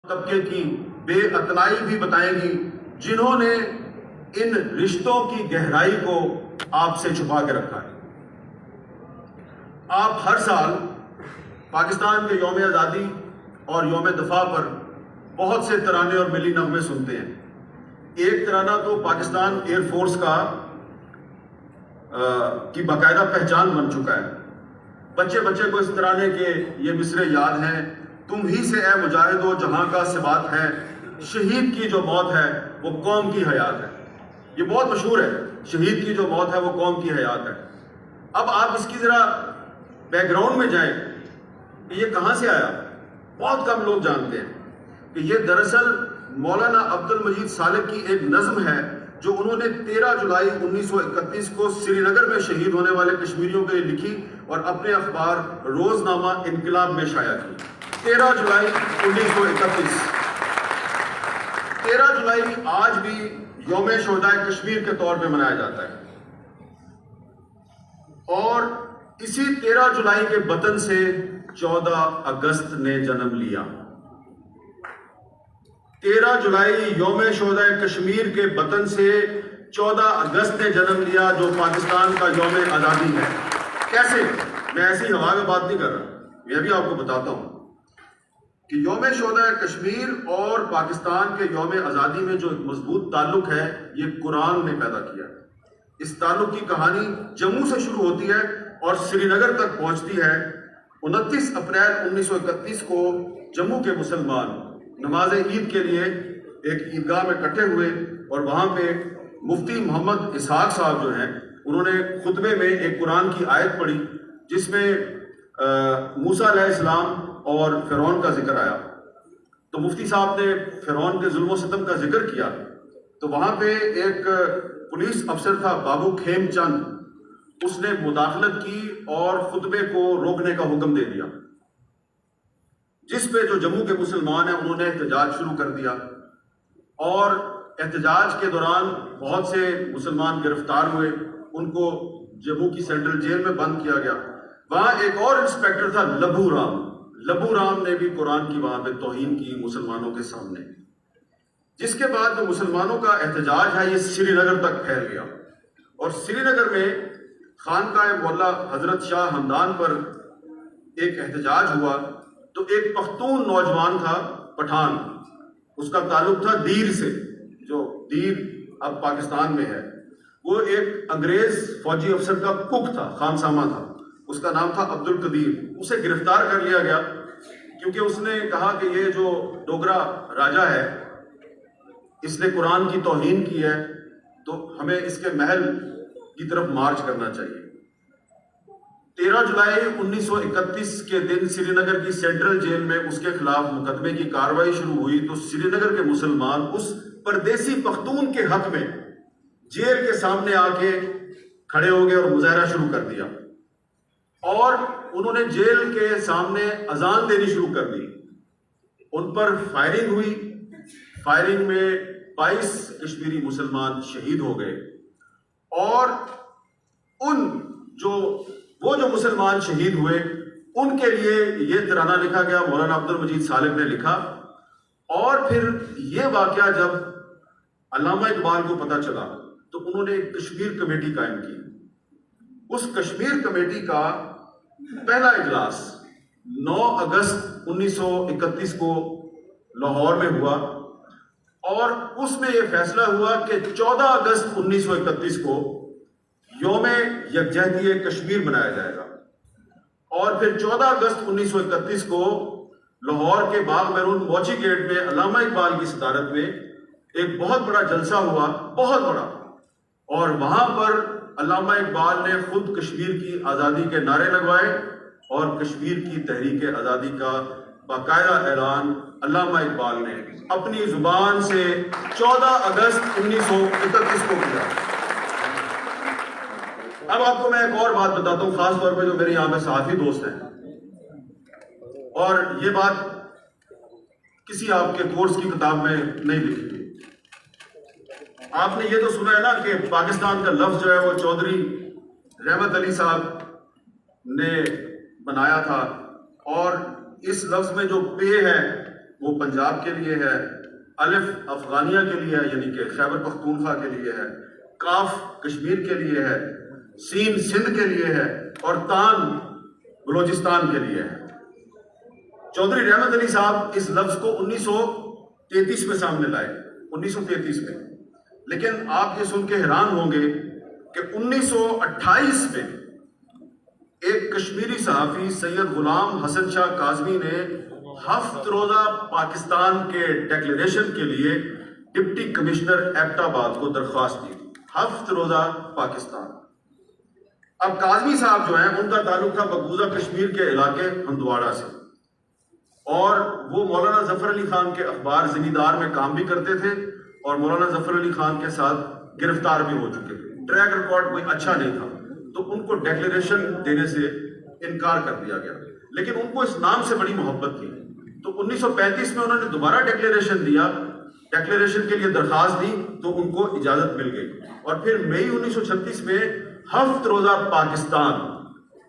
طبقے کی بے اتنائی بھی بتائیں گی جنہوں نے ان رشتوں کی گہرائی کو آپ سے چھپا کے رکھا ہے۔ آپ ہر سال پاکستان کے یوم آزادی اور یوم دفاع پر بہت سے ترانے اور ملی نغمے سنتے ہیں۔ ایک ترانہ تو پاکستان ایئر فورس کی باقاعدہ پہچان بن چکا ہے۔ بچے بچے کو اس ترانے کے یہ مصرعے یاد ہیں: تم ہی سے اے مجاہدو جہاں کا ثبات ہے، شہید کی جو موت ہے وہ قوم کی حیات ہے۔ یہ بہت مشہور ہے، شہید کی جو موت ہے وہ قوم کی حیات ہے۔ اب آپ اس کی ذرا بیک گراؤنڈ میں جائیں کہ یہ کہاں سے آیا۔ بہت کم لوگ جانتے ہیں کہ یہ دراصل مولانا عبد المجید سالک کی ایک نظم ہے جو انہوں نے 13 جولائی 1931 کو سری نگر میں شہید ہونے والے کشمیریوں کے لیے لکھی اور اپنے اخبار روزنامہ انقلاب میں شائع کی۔ 13 جولائی 1931۔ 13 جولائی آج بھی یوم شہدائے کشمیر کے طور پہ منایا جاتا ہے، اور اسی 13 جولائی کے بطن سے 14 اگست نے جنم لیا۔ 13 جولائی یوم شہدائے کشمیر کے بطن سے 14 اگست نے جنم لیا، جو پاکستان کا یوم آزادی ہے۔ کیسے؟ میں ایسی ہوا میں بات نہیں کر رہا، میں بھی آپ کو بتاتا ہوں کہ یوم شہدائے کشمیر اور پاکستان کے یوم آزادی میں جو ایک مضبوط تعلق ہے یہ قرآن نے پیدا کیا۔ اس تعلق کی کہانی جموں سے شروع ہوتی ہے اور سری نگر تک پہنچتی ہے۔ 29 اپریل 1931 کو جموں کے مسلمان نماز عید کے لیے ایک عیدگاہ میں اکٹھے ہوئے، اور وہاں پہ مفتی محمد اسحاق صاحب جو ہیں انہوں نے خطبے میں ایک قرآن کی آیت پڑھی جس میں موسیٰ علیہ السلام اور فرعون کا ذکر آیا۔ تو مفتی صاحب نے فرعون کے ظلم و ستم کا ذکر کیا، تو وہاں پہ ایک پولیس افسر تھا بابو کھیم چند، اس نے مداخلت کی اور خطبے کو روکنے کا حکم دے دیا، جس پہ جو جموں کے مسلمان ہیں انہوں نے احتجاج شروع کر دیا، اور احتجاج کے دوران بہت سے مسلمان گرفتار ہوئے، ان کو جموں کی سینٹرل جیل میں بند کیا گیا۔ وہاں ایک اور انسپیکٹر تھا لبو رام نے بھی قرآن کی وہاں پہ توہین کی مسلمانوں کے سامنے، جس کے بعد جو مسلمانوں کا احتجاج ہے یہ سری نگر تک پھیل گیا، اور سری نگر میں خانقاہ مولا حضرت شاہ ہمدان پر ایک احتجاج ہوا۔ تو ایک پختون نوجوان تھا پٹھان، اس کا تعلق تھا دیر سے، جو دیر اب پاکستان میں ہے، وہ ایک انگریز فوجی افسر کا کک تھا، خانسامہ تھا، اس کا نام تھا عبد القدیر۔ اسے گرفتار کر لیا گیا کیونکہ اس نے کہا کہ یہ جو ڈوگرا راجا ہے اس نے قرآن کی توہین کی ہے، تو ہمیں اس کے محل کی طرف مارچ کرنا چاہیے۔ 13 جولائی 1931 کے دن سری نگر کی سینٹرل جیل میں اس کے خلاف مقدمے کی کارروائی شروع ہوئی، تو سری نگر کے مسلمان اس پردیسی پختون کے حق میں جیل کے سامنے آ کے کھڑے ہو گئے اور مظاہرہ شروع کر دیا، اور انہوں نے جیل کے سامنے اذان دینی شروع کر دی۔ ان پر فائرنگ ہوئی، فائرنگ میں 22 کشمیری مسلمان شہید ہو گئے، اور وہ جو مسلمان شہید ہوئے ان کے لیے یہ ترانہ لکھا گیا، مولانا عبد المجید سالک نے لکھا۔ اور پھر یہ واقعہ جب علامہ اقبال کو پتہ چلا تو انہوں نے ایک کشمیر کمیٹی قائم کی۔ اس کشمیر کمیٹی کا پہلا اجلاس 9 اگست 1931 کو لاہور میں ہوا، اور اس میں یہ فیصلہ ہوا کہ 14 اگست 1931 کو یوم یکجہتی کشمیر منایا جائے گا، اور پھر 14 اگست 1931 کو لاہور کے باغ بیرون موچی گیٹ میں علامہ اقبال کی صدارت میں ایک بہت بڑا جلسہ ہوا، بہت بڑا، اور وہاں پر علامہ اقبال نے خود کشمیر کی آزادی کے نعرے لگوائے، اور کشمیر کی تحریک آزادی کا باقاعدہ اعلان علامہ اقبال نے اپنی زبان سے 14 اگست 1931 کو کیا۔ اب آپ کو میں ایک اور بات بتاتا ہوں، خاص طور پہ جو میرے یہاں پہ صحافی دوست ہیں، اور یہ بات کسی آپ کے کورس کی کتاب میں نہیں لکھی تھی۔ آپ نے یہ تو سنا ہے نا کہ پاکستان کا لفظ جو ہے وہ چودھری رحمت علی صاحب نے بنایا تھا، اور اس لفظ میں جو پے ہے وہ پنجاب کے لیے ہے، الف افغانیہ کے لیے ہے یعنی کہ خیبر پختونخوا کے لیے ہے، کاف کشمیر کے لیے ہے، سین سندھ کے لیے ہے اور تان بلوچستان کے لیے ہے۔ چودھری رحمت علی صاحب اس لفظ کو 1933 میں سامنے لائے، 1933 میں، لیکن آپ یہ سن کے حیران ہوں گے کہ 1928 میں ایک کشمیری صحافی سید غلام حسن شاہ کاظمی نے 7 روزہ پاکستان کے ڈیکلیریشن کے لیے ڈپٹی کمشنر ایبٹ آباد کو درخواست دی، 7 روزہ پاکستان۔ اب کاظمی صاحب جو ہیں ان کا تعلق تھا مقبوضہ کشمیر کے علاقے ہندواڑہ سے، اور وہ مولانا ظفر علی خان کے اخبار زمیندار میں کام بھی کرتے تھے اور مولانا ظفر علی خان کے ساتھ گرفتار بھی ہو چکے تھے، ٹریک ریکارڈ کوئی اچھا نہیں تھا، تو ان کو ڈیکلیریشن دینے سے انکار کر دیا گیا، لیکن ان کو اس نام سے بڑی محبت تھی، تو 1935 میں انہوں نے دوبارہ ڈیکلیریشن دیا، ڈیکلیریشن کے لیے درخواست دی تو ان کو اجازت مل گئی، اور پھر مئی 1936 میں 7 روزہ پاکستان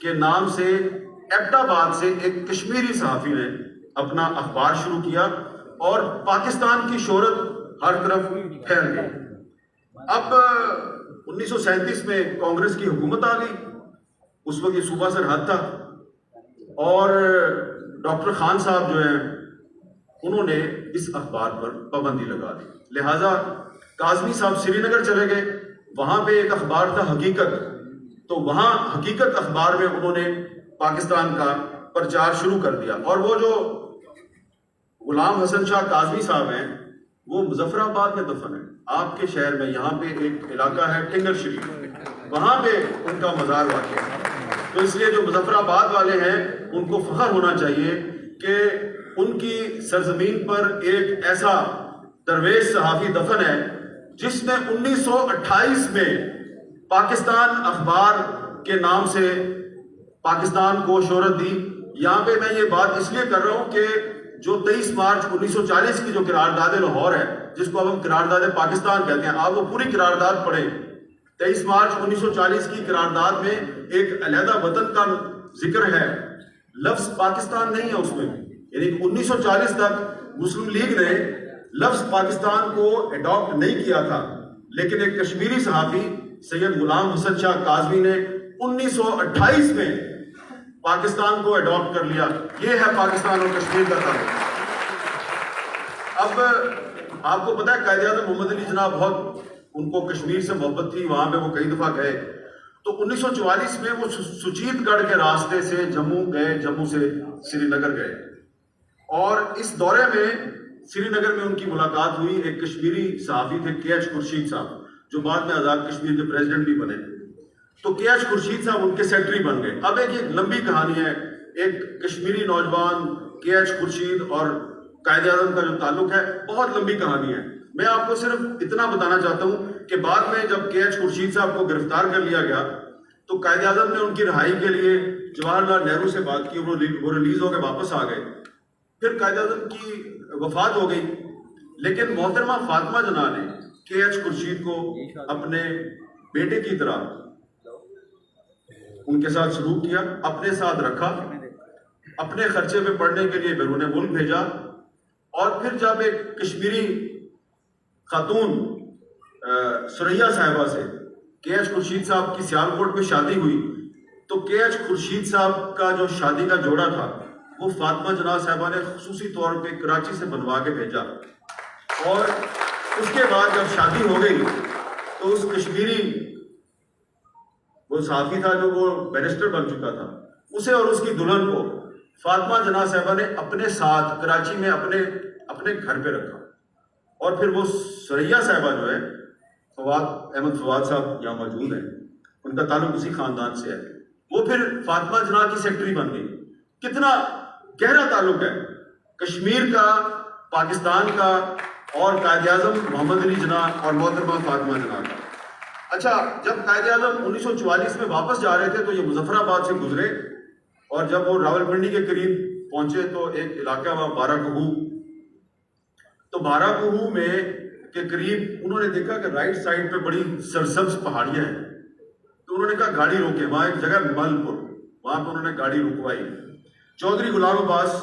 کے نام سے ایبٹ آباد سے ایک کشمیری صحافی نے اپنا اخبار شروع کیا اور پاکستان کی شہرت ہر طرف پھیل گئی۔ اب 1937 میں کانگریس کی حکومت آ گئی، اس وقت یہ صوبہ سرحد تھا، اور ڈاکٹر خان صاحب جو ہیں انہوں نے اس اخبار پر پابندی لگا دی، لہٰذا کاظمی صاحب سری نگر چلے گئے، وہاں پہ ایک اخبار تھا حقیقت، تو وہاں حقیقت اخبار میں انہوں نے پاکستان کا پرچار شروع کر دیا، اور وہ جو غلام حسن شاہ کاظمی صاحب ہیں وہ مظفر آباد میں دفن ہیں، آپ کے شہر میں یہاں پہ ایک علاقہ ہے ٹنگر شریف، وہاں پہ ان کا مزار واقع ہے، تو اس لیے جو مظفر آباد والے ہیں ان کو فخر ہونا چاہیے کہ ان کی سرزمین پر ایک ایسا درویش صحافی دفن ہے جس نے 1928 میں پاکستان اخبار کے نام سے پاکستان کو شہرت دی۔ یہاں پہ میں یہ بات اس لیے کر رہا ہوں کہ جو 23 مارچ 1940 کی جو قرارداد لاہور ہے، جس کو اب ہم قرارداد پاکستان کہتے ہیں، آپ وہ پوری قرارداد پڑھیں، 23 مارچ 1940 کی قرارداد میں ایک علیحدہ وطن کا ذکر ہے، لفظ پاکستان نہیں ہے اس میں، یعنی 1940 تک مسلم لیگ نے لفظ پاکستان کو اڈاپٹ نہیں کیا تھا، لیکن ایک کشمیری صحافی سید غلام حسن شاہ کاظمی نے 1928 میں پاکستان کو اڈاپٹ کر لیا۔ یہ ہے پاکستان اور کشمیر کا تعلق۔ اب آپ کو پتا ہے قائد اعظم محمد علی جناح بہت ان کو کشمیر سے محبت تھی، وہاں پہ وہ کئی دفعہ گئے، تو 1944 میں وہ سچیت گڑھ کے راستے سے جموں گئے، جموں سے سری نگر گئے، اور اس دورے میں سری نگر میں ان کی ملاقات ہوئی، ایک کشمیری صحافی تھے کے ایچ خورشید صاحب جو بعد میں آزاد کشمیر کے پریزیڈنٹ بھی بنے، تو کے ایچ خورشید صاحب ان کے سیکرٹری بن گئے۔ اب ایک لمبی کہانی ہے، ایک کشمیری نوجوان کے ایچ خورشید اور قائد اعظم کا جو تعلق ہے بہت لمبی کہانی ہے، میں آپ کو صرف اتنا بتانا چاہتا ہوں کہ بعد میں جب کے ایچ خورشید صاحب کو گرفتار کر لیا گیا تو قائد اعظم نے ان کی رہائی کے لیے جواہر لال نہرو سے بات کی، وہ ریلیز ہو کے واپس آ گئے، پھر قائد اعظم کی وفات ہو گئی، لیکن محترمہ فاطمہ جناح نے کے ایچ خورشید کو اپنے بیٹے کی طرح ان کے ساتھ سلوک کیا، اپنے ساتھ رکھا، اپنے خرچے پہ پڑھنے کے لیے بیرون ملک بھیجا، اور پھر جب ایک کشمیری خاتون سریا صاحبہ سے کے ایچ خورشید صاحب کی سیالکوٹ میں شادی ہوئی، تو کے ایچ خورشید صاحب کا جو شادی کا جوڑا تھا وہ فاطمہ جناح صاحبہ نے خصوصی طور پہ کراچی سے بنوا کے بھیجا، اور اس کے بعد جب شادی ہو گئی تو اس کشمیری وہ صحافی تھا جو وہ بیرسٹر بن چکا تھا، اسے اور اس کی دلہن کو فاطمہ جناح صاحبہ نے اپنے ساتھ کراچی میں اپنے گھر پہ رکھا، اور پھر وہ سریا صاحبہ جو ہے فواد احمد فواد صاحب یہاں موجود ہیں، ان کا تعلق اسی خاندان سے ہے، وہ پھر فاطمہ جناح کی سیکرٹری بن گئی۔ کتنا گہرا تعلق ہے کشمیر کا، پاکستان کا، اور قائد اعظم محمد علی جناح اور محترمہ فاطمہ جناح کا۔ اچھا، جب قائد اعظم 1944 میں واپس جا رہے تھے تو یہ مظفر آباد سے گزرے، اور جب وہ راول پنڈی کے قریب پہنچے تو ایک علاقہ وہاں بارہ کوہو، تو بارہ کوہو میں کے قریب انہوں نے دیکھا کہ رائٹ سائڈ پہ بڑی سرسبز پہاڑیاں ہیں، تو انہوں نے کہا گاڑی روکے، وہاں ایک جگہ مل پور، وہاں پہ انہوں نے گاڑی رکوائی۔ چودھری غلام عباس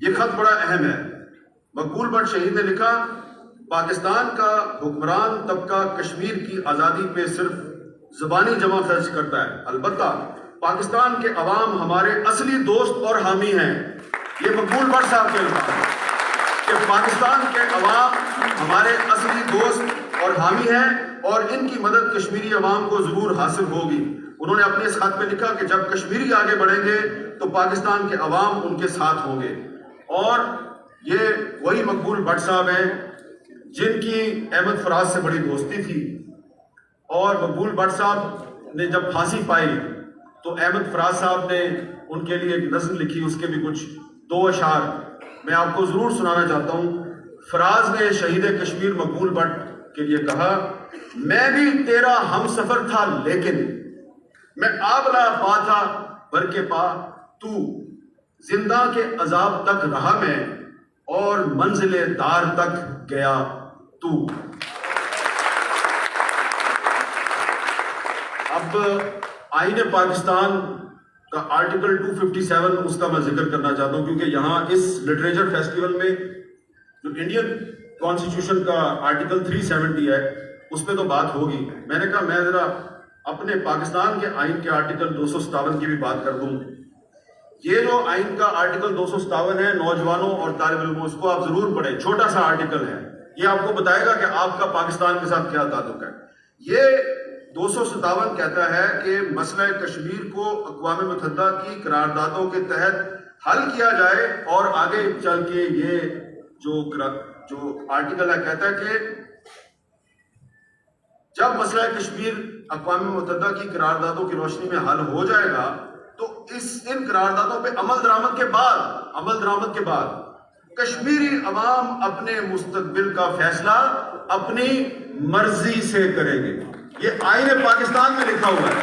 یہ خط بڑا اہم ہے. مقبول بٹ شہید نے لکھا، پاکستان کا حکمران طبقہ کشمیر کی آزادی پہ صرف زبانی جمع خرچ کرتا ہے، البتہ پاکستان کے عوام ہمارے اصلی دوست اور حامی ہیں. یہ مقبول بٹ صاحب کے الفاظ ہیں کہ پاکستان کے عوام ہمارے اصلی دوست اور حامی ہیں اور ان کی مدد کشمیری عوام کو ضرور حاصل ہوگی. انہوں نے اپنے اس خط میں لکھا کہ جب کشمیری آگے بڑھیں گے تو پاکستان کے عوام ان کے ساتھ ہوں گے. اور یہ وہی مقبول بٹ صاحب ہیں جن کی احمد فراز سے بڑی دوستی تھی. اور مقبول بٹ صاحب نے جب پھانسی پائی تو احمد فراز صاحب نے ان کے لیے ایک نظم لکھی، اس کے بھی کچھ 2 اشعار میں آپ کو ضرور سنانا چاہتا ہوں. فراز نے شہید کشمیر مقبول بٹ کے لیے کہا، میں بھی تیرا ہم سفر تھا لیکن میں آبلا پا تھا بھر کے پا تو، زندہ کے عذاب تک رہا میں اور منزل دار تک گیا تو. اب آئین پاکستان کا آرٹیکل 257 اس کا میں ذکر کرنا چاہتا ہوں، کیونکہ یہاں اس لٹریچر فیسٹیول میں جو انڈین کانسٹیٹیوشن کا آرٹیکل 370 ہے اس پہ تو بات ہوگی. میں نے کہا میں ذرا اپنے پاکستان کے آئین کے آرٹیکل 257 کی بھی بات کر دوں. یہ جو آئین کا آرٹیکل 257 ہے، نوجوانوں اور طالب علموں اس کو آپ ضرور پڑھیں. چھوٹا سا آرٹیکل ہے، یہ آپ کو بتائے گا کہ آپ کا پاکستان کے ساتھ کیا تعلق ہے. یہ 257 کہتا ہے کہ مسئلہ کشمیر کو اقوام متحدہ کی قراردادوں کے تحت حل کیا جائے. اور آگے چل کے یہ جو آرٹیکل ہے کہتا ہے کہ جب مسئلہ کشمیر اقوام متحدہ کی قراردادوں کی روشنی میں حل ہو جائے گا تو ان قراردادوں پہ عمل درآمد کے بعد کشمیری عوام اپنے مستقبل کا فیصلہ اپنی مرضی سے کریں گے. یہ آئین پاکستان میں لکھا ہوا ہے.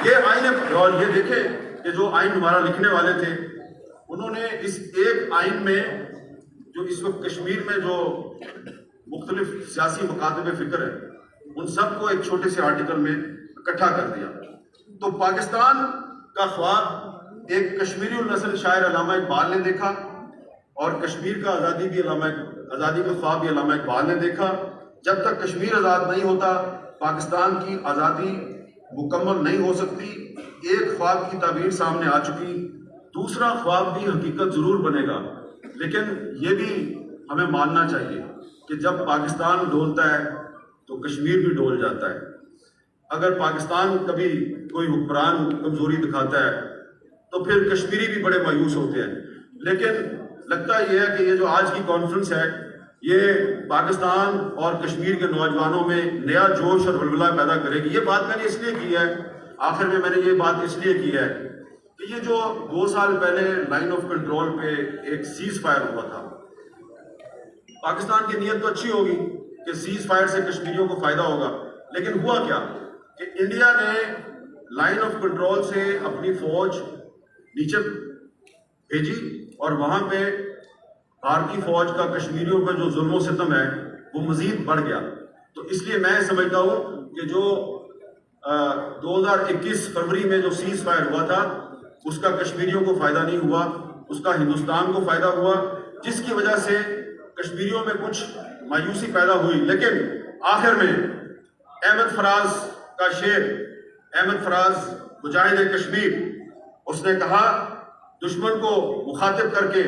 یہ آئین، اور یہ دیکھیں کہ جو آئین ہمارا لکھنے والے تھے انہوں نے اس ایک آئین میں جو اس وقت کشمیر میں جو مختلف سیاسی مکاتب فکر ہیں ان سب کو ایک چھوٹے سے آرٹیکل میں اکٹھا کر دیا. تو پاکستان کا خواب ایک کشمیری النسل شاعر علامہ اقبال نے دیکھا، اور کشمیر کا آزادی کا خواب بھی علامہ اقبال نے دیکھا. جب تک کشمیر آزاد نہیں ہوتا پاکستان کی آزادی مکمل نہیں ہو سکتی. ایک خواب کی تعبیر سامنے آ چکی، دوسرا خواب بھی حقیقت ضرور بنے گا. لیکن یہ بھی ہمیں ماننا چاہیے کہ جب پاکستان ڈولتا ہے تو کشمیر بھی ڈول جاتا ہے. اگر پاکستان کبھی کوئی حکمران کمزوری دکھاتا ہے تو پھر کشمیری بھی بڑے مایوس ہوتے ہیں. لیکن لگتا یہ ہے کہ یہ جو آج کی کانفرنس ہے یہ پاکستان اور کشمیر کے نوجوانوں میں نیا جوش اور ولولہ پیدا کرے گی. یہ بات میں نے اس لیے کی ہے، آخر میں نے یہ بات اس لیے کی ہے کہ یہ جو 2 سال پہلے لائن آف کنٹرول پہ ایک سیز فائر ہوا تھا، پاکستان کی نیت تو اچھی ہوگی کہ سیز فائر سے کشمیریوں کو فائدہ ہوگا، لیکن ہوا کیا کہ انڈیا نے لائن آف کنٹرول سے اپنی فوج نیچے بھیجی اور وہاں پہ بھارتی فوج کا کشمیریوں پر جو ظلم و ستم ہے وہ مزید بڑھ گیا. تو اس لیے میں سمجھتا ہوں کہ جو 2021 فروری میں جو سیز فائر ہوا تھا اس کا کشمیریوں کو فائدہ نہیں ہوا، اس کا ہندوستان کو فائدہ ہوا، جس کی وجہ سے کشمیریوں میں کچھ مایوسی پیدا ہوئی. لیکن آخر میں احمد فراز کا شعر، احمد فراز مجاہد کشمیر، اس نے کہا دشمن کو مخاطب کر کے،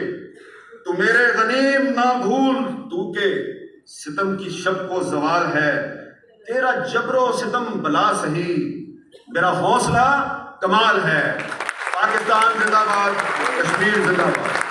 تو میرے غنیم نہ بھول تو کہ ستم کی شب کو زوال ہے، تیرا جبر و ستم بلا سہی میرا حوصلہ کمال ہے. پاکستان زندہ باد، کشمیر زندہ باد.